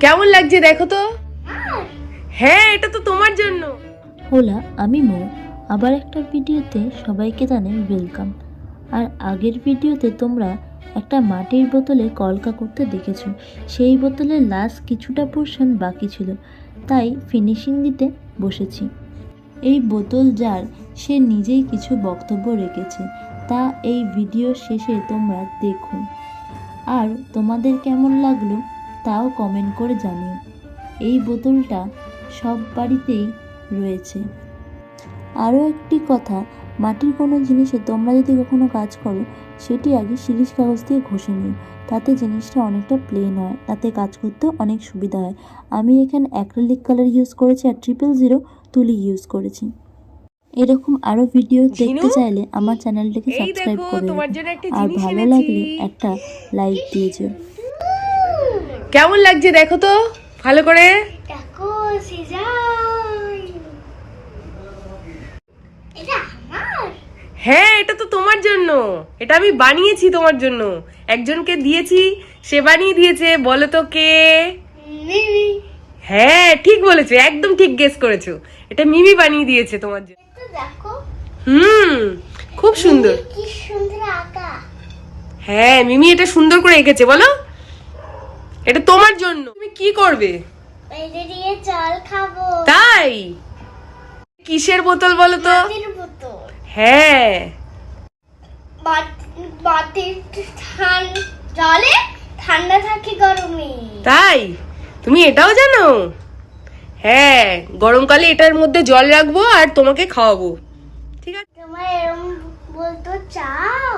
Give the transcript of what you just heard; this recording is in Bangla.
কেমন লাগছে দেখো তো। হ্যাঁ, এটা তো তোমার জন্য। হোলা, আমি মৌ। আবার একটা ভিডিওতে সবাইকে জানাই ওয়েলকাম। আর আগের ভিডিওতে তোমরা একটা মাটির বোতলে কলকা করতে দেখেছো। সেই বোতলের লাস্ট কিছুটা পোর্শন বাকি ছিল, তাই ফিনিশিং দিতে বসেছি। এই বোতল যার, সে নিজেই কিছু বক্তব্য রেখেছে, তা এই ভিডিও শেষে তোমরা দেখো। আর তোমাদের কেমন লাগলো তাও কমেন্ট করে জানিও। এই বোতলটা সব বাড়িতেই রয়েছে। আরও একটি কথা, মাটির কোনো জিনিসে তোমরা যদি কখনো কাজ করো, সেটি আগে শিরিষ কাগজ দিয়ে ঘষে নিও। তাতে জিনিসটা অনেকটা প্লেন হয়, তাতে কাজ করতেও অনেক সুবিধা হয়। আমি এখানে অ্যাক্রিলিক কালার ইউজ করেছি আর 000 তুলি ইউজ করেছি। এরকম আরও ভিডিও দেখতে চাইলে আমার চ্যানেলটাকে সাবস্ক্রাইব করে দেবে, আর ভালো লাগলে একটা লাইক দিয়ে যেও। কেমন লাগছে দেখো তো ভালো করে। দেখো সিজাই, এটা আমার। হ্যাঁ, এটা তো তোমার জন্য। এটা আমি বানিয়েছি তোমার জন্য, একজনকে দিয়েছি, সে বানিয়ে দিয়েছে। বলো তো কে? মিমি। হ্যাঁ, ঠিক বলেছো, একদম ঠিক গেস করেছো। এটা মিমি বানিয়ে দিয়েছে তোমার জন্য। এটা দেখো, খুব সুন্দর। কি সুন্দর আঁকা। হ্যাঁ, মিমি এটা সুন্দর করে এঁকেছে। বলো, এটা তোমার জন্য। তুমি কি করবে? এটা দিয়ে জল খাবো। তাই? কিসের বোতল বলো তো? মাটির বোতল। হ্যাঁ, মাটির জলে ঠান্ডা থাকে গরমে। তাই? তুমি এটাও জানো? হ্যাঁ, গরমকালে এটার মধ্যে জল রাখবো আর তোমাকে খাওয়াবো। ঠিক আছে? তোমার এরম বলতো চাও?